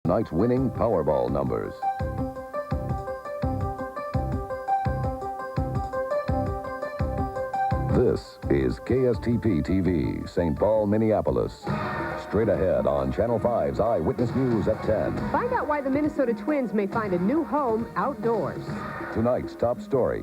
Tonight's winning Powerball numbers. This is KSTP-TV, St. Paul, Minneapolis. Straight ahead on Channel 5's Eyewitness News at 10. Find out why the Minnesota Twins may find a new home outdoors. Tonight's top story.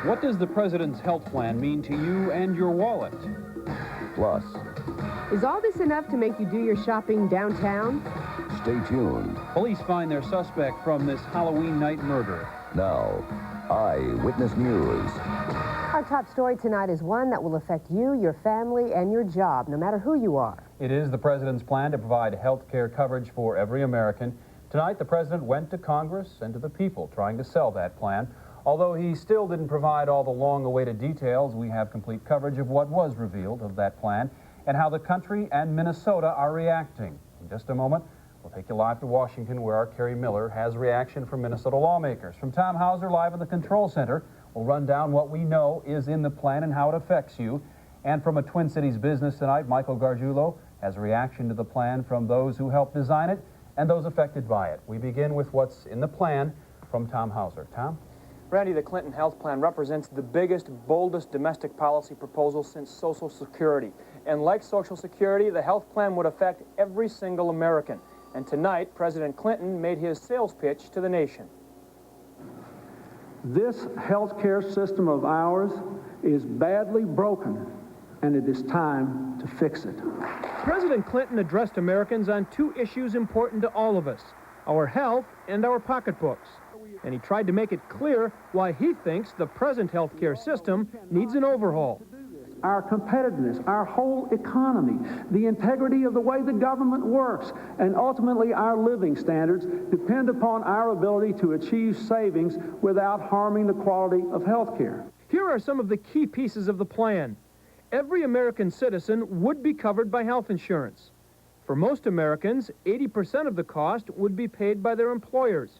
What does the president's health plan mean to you and your wallet? Plus, is all this enough to make you do your shopping downtown? stay tuned. Police find their suspect from this Halloween night murder. Now, Eyewitness News. Our top story tonight is one that will affect you, your family, and your job, no matter who you are. It is the president's plan to provide health care coverage for every American. Tonight, the president went to Congress and to the people trying to sell that plan. Although he still didn't provide all the long-awaited details, we have complete coverage of what was revealed of that plan and how the country and Minnesota are reacting. In just a moment, we'll take you live to Washington, where our Kerry Miller has reaction from Minnesota lawmakers. From Tom Hauser, live in the Control Center, we'll run down what we know is in the plan and how it affects you. And from a Twin Cities business tonight, Michael Gargiulo has a reaction to the plan from those who helped design it and those affected by it. We begin with what's in the plan from Tom Hauser. Tom? Randy, the Clinton health plan represents the biggest, boldest domestic policy proposal since Social Security. And like Social Security, the health plan would affect every single American. And tonight, President Clinton made his sales pitch to the nation. This health care system of ours is badly broken, and it is time to fix it. President Clinton addressed Americans on two issues important to all of us: our health and our pocketbooks. And he tried to make it clear why he thinks the present health care system needs an overhaul. Our competitiveness, our whole economy, the integrity of the way the government works, and ultimately our living standards depend upon our ability to achieve savings without harming the quality of health care. Here are some of the key pieces of the plan. Every American citizen would be covered by health insurance. For most Americans, 80% of the cost would be paid by their employers.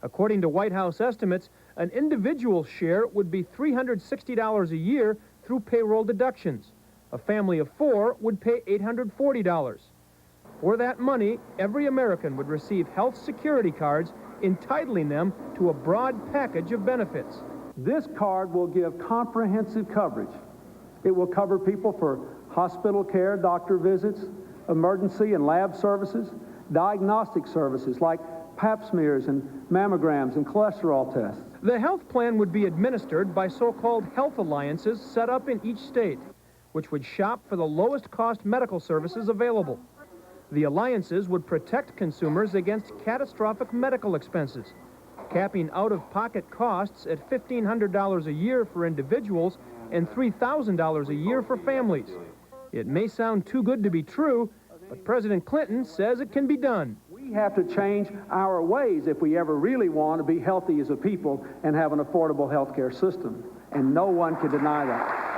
According to White House estimates, an individual share would be $360 a year through payroll deductions. A family of four would pay $840. For that money, every American would receive health security cards entitling them to a broad package of benefits. This card will give comprehensive coverage. It will cover people for hospital care, doctor visits, emergency and lab services, diagnostic services like pap smears and mammograms and cholesterol tests. The health plan would be administered by so-called health alliances set up in each state, which would shop for the lowest cost medical services available. The alliances would protect consumers against catastrophic medical expenses, capping out-of-pocket costs at $1,500 a year for individuals and $3,000 a year for families. It may sound too good to be true, but President Clinton says it can be done. We have to change our ways if we ever really want to be healthy as a people and have an affordable health care system. And no one can deny that.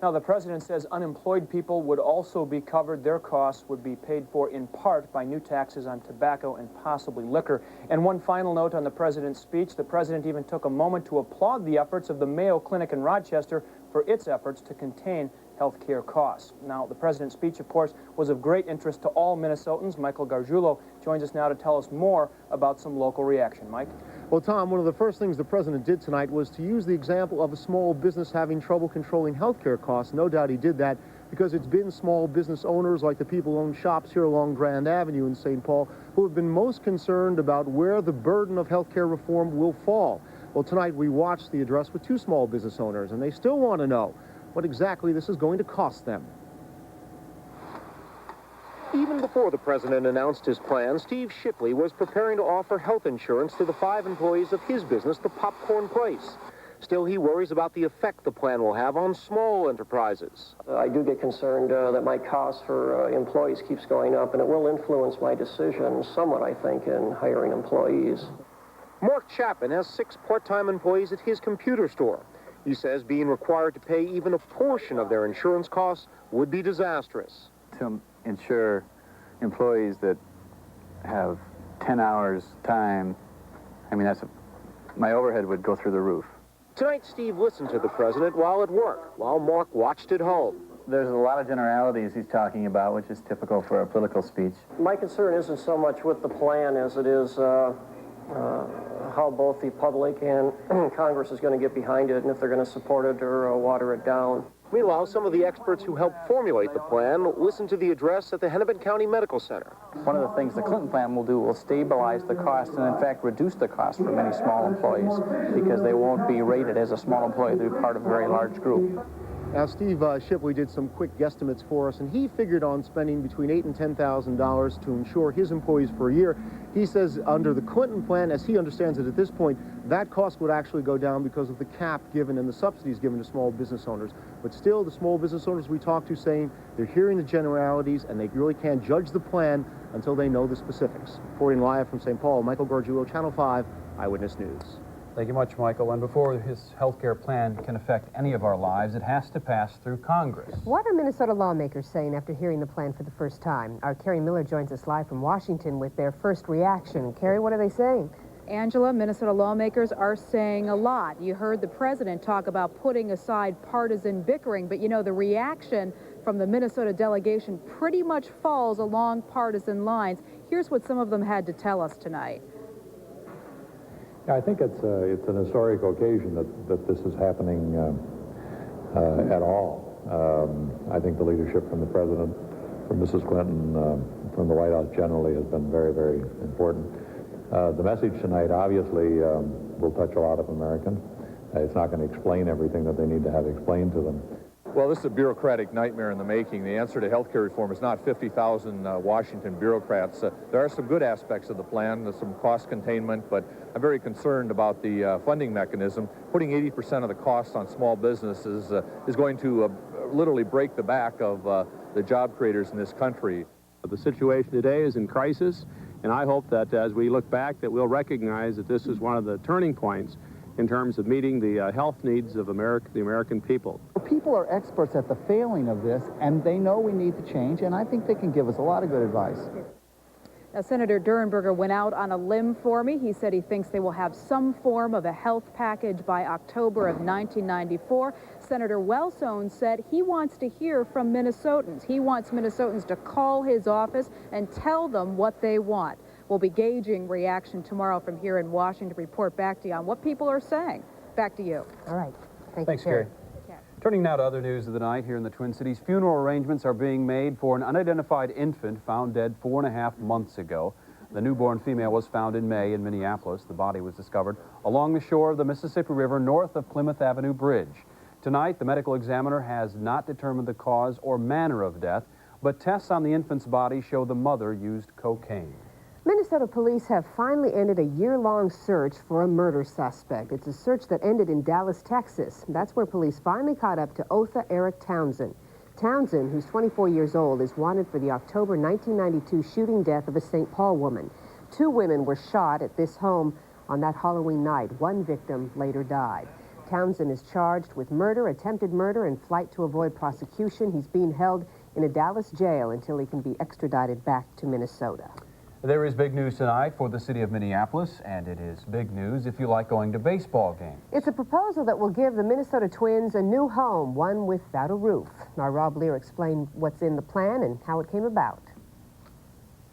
Now, the president says unemployed people would also be covered. Their costs would be paid for in part by new taxes on tobacco and possibly liquor. And one final note on the president's speech, the president even took a moment to applaud the efforts of the Mayo Clinic in Rochester for its efforts to contain health care costs. Now, the president's speech, of course, was of great interest to all Minnesotans. Michael Gargiulo joins us now to tell us more about some local reaction. Mike? Well, Tom, one of the first things the president did tonight was to use the example of a small business having trouble controlling health care costs. No doubt he did that because it's been small business owners like the people who own shops here along Grand Avenue in St. Paul who have been most concerned about where the burden of health care reform will fall. Well, tonight we watched the address with two small business owners, and they still want to know what exactly this is going to cost them. Even before the president announced his plan, Steve Shipley was preparing to offer health insurance to the 5 employees of his business, the Popcorn Place. Still, he worries about the effect the plan will have on small enterprises. I do get concerned that my cost for employees keeps going up, and it will influence my decision somewhat, I think, in hiring employees. Mark Chapman has 6 part-time employees at his computer store. He says being required to pay even a portion of their insurance costs would be disastrous. To insure employees that have 10 hours time, I mean, my overhead would go through the roof. Tonight, Steve listened to the president while at work, while Mark watched at home. There's a lot of generalities he's talking about, which is typical for a political speech. My concern isn't so much with the plan as it is how both the public and Congress is going to get behind it and if they're going to support it or water it down. Meanwhile, some of the experts who helped formulate the plan listened to the address at the Hennepin County Medical Center. One of the things the Clinton plan will do will stabilize the cost and, in fact, reduce the cost for many small employees because they won't be rated as a small employee. They'll be part of a very large group. Now, Steve Shipley did some quick guesstimates for us, and he figured on spending between $8,000 and $10,000 to insure his employees for a year. He says under the Clinton plan, as he understands it at this point, that cost would actually go down because of the cap given and the subsidies given to small business owners. But still, the small business owners we talked to saying they're hearing the generalities and they really can't judge the plan until they know the specifics. Reporting live from St. Paul, Michael Gargiulo, Channel 5, Eyewitness News. Thank you much, Michael. And before his health care plan can affect any of our lives, it has to pass through Congress. What are Minnesota lawmakers saying after hearing the plan for the first time? Our Carrie Miller joins us live from Washington with their first reaction. Carrie, what are they saying? Angela, Minnesota lawmakers are saying a lot. You heard the president talk about putting aside partisan bickering, but you know, the reaction from the Minnesota delegation pretty much falls along partisan lines. Here's what some of them had to tell us tonight. I think it's an historic occasion that this is happening at all. I think the leadership from the president, from Mrs. Clinton, from the White House generally has been very, very important. The message tonight obviously will touch a lot of Americans. It's not going to explain everything that they need to have explained to them. Well, this is a bureaucratic nightmare in the making. The answer to health care reform is not 50,000 Washington bureaucrats. There are some good aspects of the plan, there's some cost containment, but I'm very concerned about the funding mechanism. Putting 80% of the costs on small businesses is going to literally break the back of the job creators in this country. The situation today is in crisis, and I hope that as we look back that we'll recognize that this is one of the turning points in terms of meeting the health needs of the American people. People are experts at the failing of this, and they know we need to change, and I think they can give us a lot of good advice. Now, Senator Durenberger went out on a limb for me. He said he thinks they will have some form of a health package by October of 1994. Senator Wellstone said he wants to hear from Minnesotans. He wants Minnesotans to call his office and tell them what they want. We'll be gauging reaction tomorrow from here in Washington to report back to you on what people are saying. Back to you. All right. Thanks, Carrie. Turning now to other news of the night here in the Twin Cities. Funeral arrangements are being made for an unidentified infant found dead 4.5 months ago. The newborn female was found in May in Minneapolis. The body was discovered along the shore of the Mississippi River north of Plymouth Avenue Bridge. Tonight, the medical examiner has not determined the cause or manner of death, but tests on the infant's body show the mother used cocaine. Minnesota police have finally ended a year-long search for a murder suspect. It's a search that ended in Dallas, Texas. That's where police finally caught up to Otha Eric Townsend. Townsend, who's 24 years old, is wanted for the October 1992 shooting death of a St. Paul woman. 2 women were shot at this home on that Halloween night. One victim later died. Townsend is charged with murder, attempted murder, and flight to avoid prosecution. He's being held in a Dallas jail until he can be extradited back to Minnesota. There is big news tonight for the city of Minneapolis, and it is big news if you like going to baseball games. It's a proposal that will give the Minnesota Twins a new home, one without a roof. Our Rob Lear explained what's in the plan and how it came about.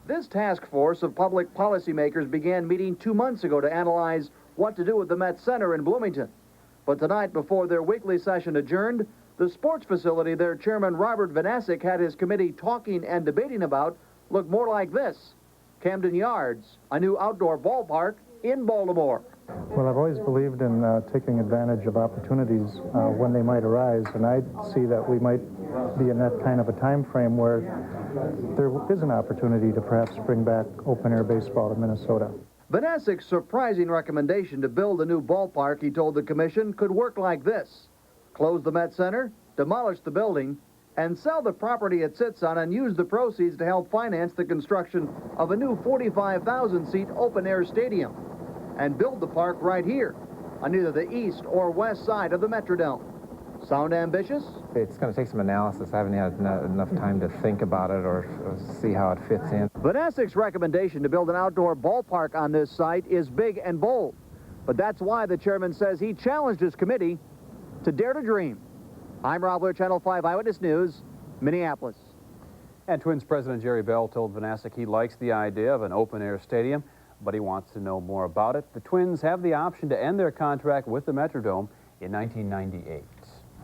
This task force of public policymakers began meeting 2 months ago to analyze what to do with the Met Center in Bloomington. But tonight, before their weekly session adjourned, the sports facility their chairman Robert Vanasek had his committee talking and debating about looked more like this. Camden Yards, a new outdoor ballpark in Baltimore. Well, I've always believed in taking advantage of opportunities when they might arise, and I see that we might be in that kind of a time frame where there is an opportunity to perhaps bring back open-air baseball to Minnesota. Vanasek's surprising recommendation to build a new ballpark, he told the commission, could work like this. Close the Met Center, demolish the building, and sell the property it sits on and use the proceeds to help finance the construction of a new 45,000-seat open-air stadium and build the park right here on either the east or west side of the Metrodome. Sound ambitious? It's going to take some analysis. I haven't had enough time to think about it or see how it fits in. Vanasek's recommendation to build an outdoor ballpark on this site is big and bold, but that's why the chairman says he challenged his committee to dare to dream. I'm Rob Blair, Channel 5 Eyewitness News, Minneapolis. And Twins President Jerry Bell told Vanasek he likes the idea of an open-air stadium, but he wants to know more about it. The Twins have the option to end their contract with the Metrodome in 1998.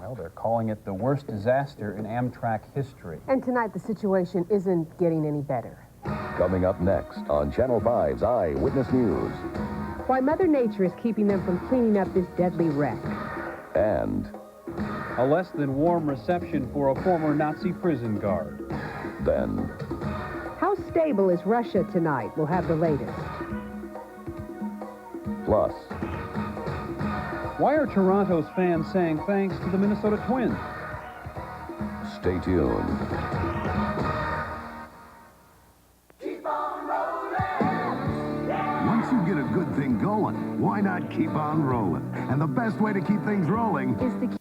Well, they're calling it the worst disaster in Amtrak history. And tonight, the situation isn't getting any better. Coming up next on Channel 5's Eyewitness News. Why Mother Nature is keeping them from cleaning up this deadly wreck. And a less than warm reception for a former Nazi prison guard. then How stable is Russia tonight? We'll have the latest. plus Why are Toronto's fans saying thanks to the Minnesota Twins? stay tuned. Once you get a good thing going, why not keep on rolling? And the best way to keep things rolling Is to